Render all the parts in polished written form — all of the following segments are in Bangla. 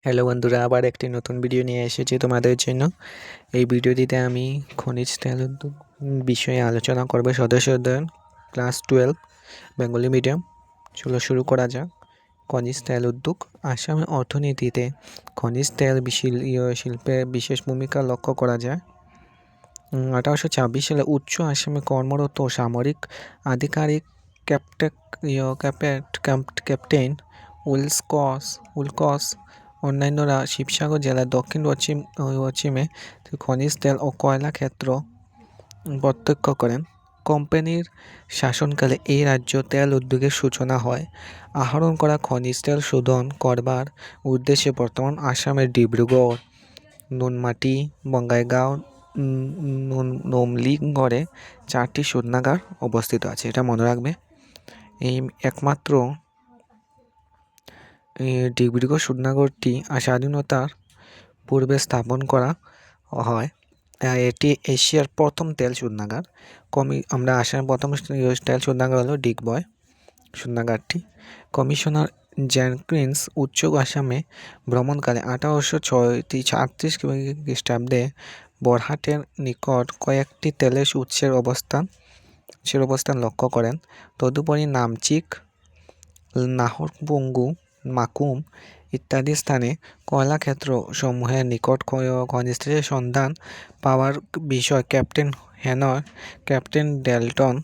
হ্যালো বন্ধুরা, আবার একটি নতুন ভিডিও নিয়ে এসেছি তোমাদের জন্য। এই ভিডিওটিতে আমি খনিজ তেল উদ্যোগ বিষয়ে আলোচনা করব। সদস্যদের ক্লাস 12 বেঙ্গলি মিডিয়াম। চলো শুরু করা যাক। খনিজ তেল উদ্যোগ আসামের অর্থনীতিতে খনিজ তেল শিল্পে বিশেষ ভূমিকা লক্ষ্য করা যায়। 1826 সালে উচ্চ আসামে কর্মরত সামরিক আধিকারিক ক্যাপ্টেন উইলকস অন্যান্যরা শিবসাগর জেলার দক্ষিণ পশ্চিমে খনিজ তেল ও কয়লা ক্ষেত্র প্রত্যক্ষ করেন। কোম্পানির শাসনকালে এই রাজ্য তেল উদ্যোগের সূচনা হয়। আহরণ করা খনিজ তেল শোধন করবার উদ্দেশ্যে বর্তমান আসামের ডিব্রুগড়, নুনমাটি, বঙ্গাইগাঁও, নুমলীগড়ে 4টি শোধনাগার অবস্থিত আছে। এটা মনে রাখবে। এই একমাত্র ডিব্রুগড় শোধনাগারটি স্বাধীনতার পূর্বে স্থাপন করা হয়। এটি এশিয়ার প্রথম তেল শোধনাগার। আমরা আসামের প্রথম তেল শোধনাগার হলো ডিগবয় শোধনাগারটি। কমিশনার জেনকিন্স উচ্চ আসামে ভ্রমণকালে 1838 খ্রিস্টাব্দে বরহাটের নিকট কয়েকটি তেলের উৎসের অবস্থান লক্ষ্য করেন। তদুপরি নামচিক, নাহরলগুন, মাকুম ইত্যাদি স্থানে কয়লাক্ষেত্র সমূহের নিকট খনিজ তেলের সন্ধান পাওয়ার বিষয় ক্যাপ্টেন ডেল্টন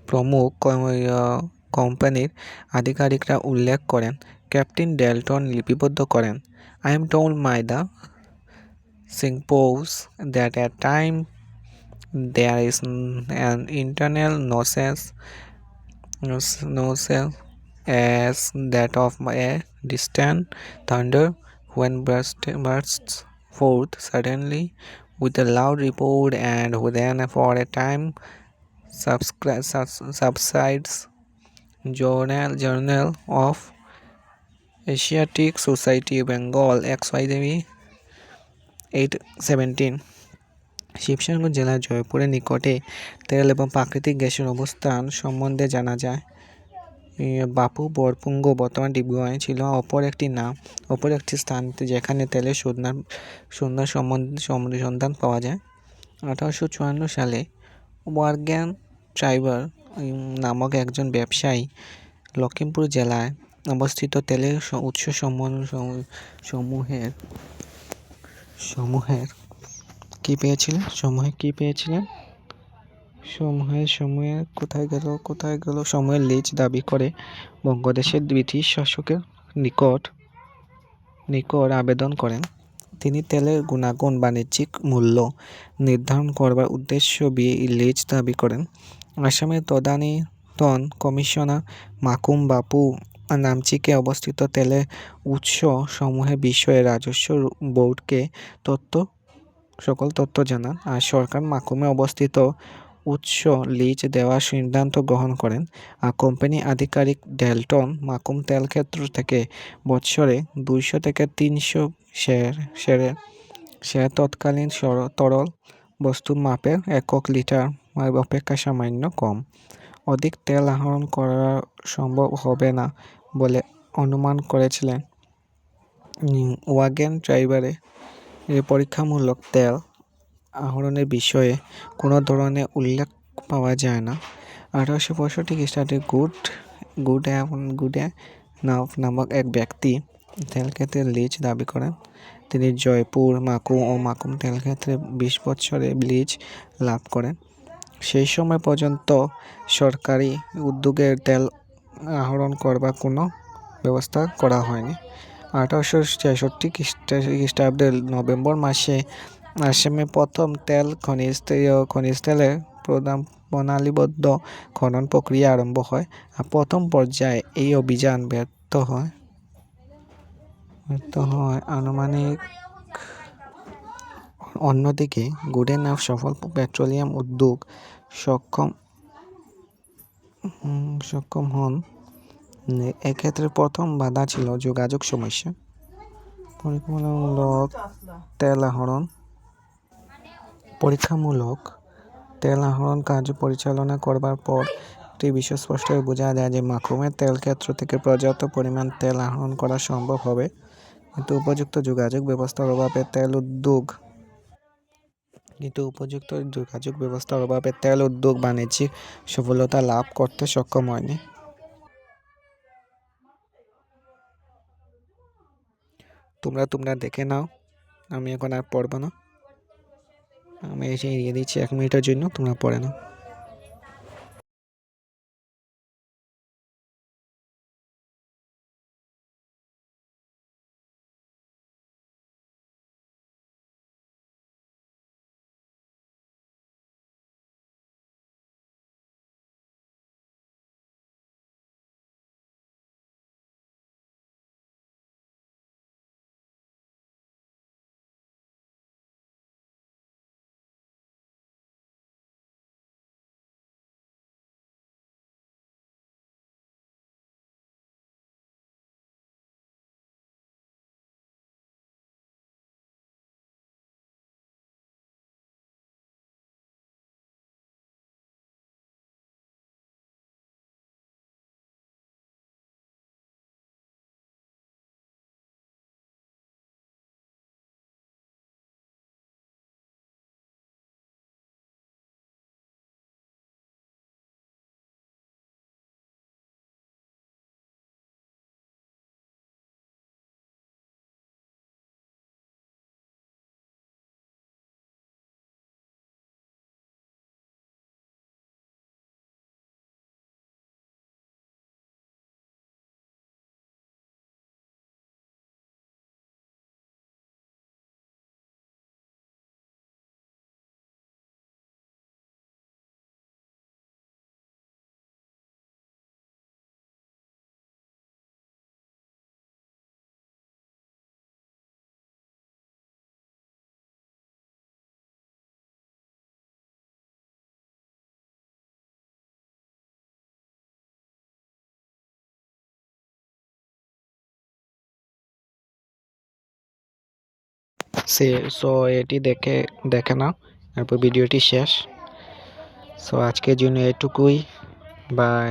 প্রমুখ কোম্পানির আধিকারিকরা উল্লেখ করেন। ক্যাপ্টেন ডেল্টন লিপিবদ্ধ করেন, I am told by the signposts that at time there is an internal nonsense as that of a distant thunder when bursts forth suddenly with a loud report and then for a time subsides. Journal of Asiatic Society Bengal XYZ 817। Sivasagar জেলার জয়পুরের নিকটে তেল এবং প্রাকৃতিক গ্যাসের অবস্থান সম্বন্ধে জানা যায়। বাপু বরপুঙ্গ বর্তমান ডিব্রুগড় ছিল অপর একটি স্থান যেখানে তেলের সন্ধান পাওয়া যায়। 1854 সালে ওয়াগন ট্রাইবার নামক একজন ব্যবসায়ী লখিমপুর জেলায় অবস্থিত তেলের উৎস সমূহের লিজ দাবি করে বঙ্গদেশের ব্রিটিশ শাসকের নিকট আবেদন করেন। তিনি তেলের গুণাগুণ বাণিজ্যিক মূল্য নির্ধারণ করবার উদ্দেশ্য লিজ দাবি করেন। আসামের তদানীন্তন কমিশনার মাকুম বাপু নামচিকে অবস্থিত তেলের উৎস সমূহের বিষয়ে রাজস্ব বোর্ডকে সকল তথ্য জানান, আর সরকার মাকুমে অবস্থিত উৎস লিজ দেওয়ার সিদ্ধান্ত গ্রহণ করেন। আর কোম্পানি আধিকারিক ডেল্টন মাকুম তেল ক্ষেত্র থেকে বৎসরে 200 থেকে 300 সের তৎকালীন তরল বস্তুর মাপের একক লিটার অপেক্ষা সামান্য কম। অধিক তেল আহরণ করা সম্ভব হবে না বলে অনুমান করেছিলেন। ওয়াগন ট্রাইবারে পরীক্ষামূলক তেল আহরণের বিষয়ে কোনো ধরনের উল্লেখ পাওয়া যায় না। 1865 খ্রিস্টাব্দে গুডে নামক এক ব্যক্তি তেলক্ষেত্রের লিজ দাবি করেন। তিনি জয়পুর, মাকুম ও মাকুম তেলক্ষেত্রে 20 বছরের লিজ লাভ করেন। সেই সময় পর্যন্ত সরকারি উদ্যোগে তেল আহরণ করবার কোনো ব্যবস্থা করা হয়নি। 1866 খ্রিস্টাব্দের নভেম্বর মাসে আসামে প্রথম খনিজ তেলের প্রণালীবদ্ধ খনন প্রক্রিয়া আরম্ভ হয়। আর প্রথম পর্যায়ে এই অভিযান ব্যর্থ হয় আনুমানিক। অন্যদিকে গুডের সফল পেট্রোলিয়াম উদ্যোগ সক্ষম হন। এক্ষেত্রে প্রথম বাধা ছিল যোগাযোগ সমস্যা। পরীক্ষামূলক তেল আহরণ কার্য পরিচালনা করবার পর একটি বিষয় স্পষ্টভাবে বোঝা যায় যে মাকুমের তেল ক্ষেত্র থেকে পর্যাপ্ত পরিমাণ তেল আহরণ করা সম্ভব হবে, কিন্তু উপযুক্ত যোগাযোগ ব্যবস্থার অভাবে তেল উদ্যোগ বাণিজ্যিক সফলতা লাভ করতে সক্ষম হয়নি। তোমরা দেখে নাও, আমি এখন আর পড়বো না, আমি এসে এড়িয়ে দিচ্ছি 1 মিনিটের জন্য, তোমরা পড়ে নাও। সো এটি দেখে নাও, তারপর ভিডিওটি শেষ। সো আজকের জন্য এটুকুই, বাই।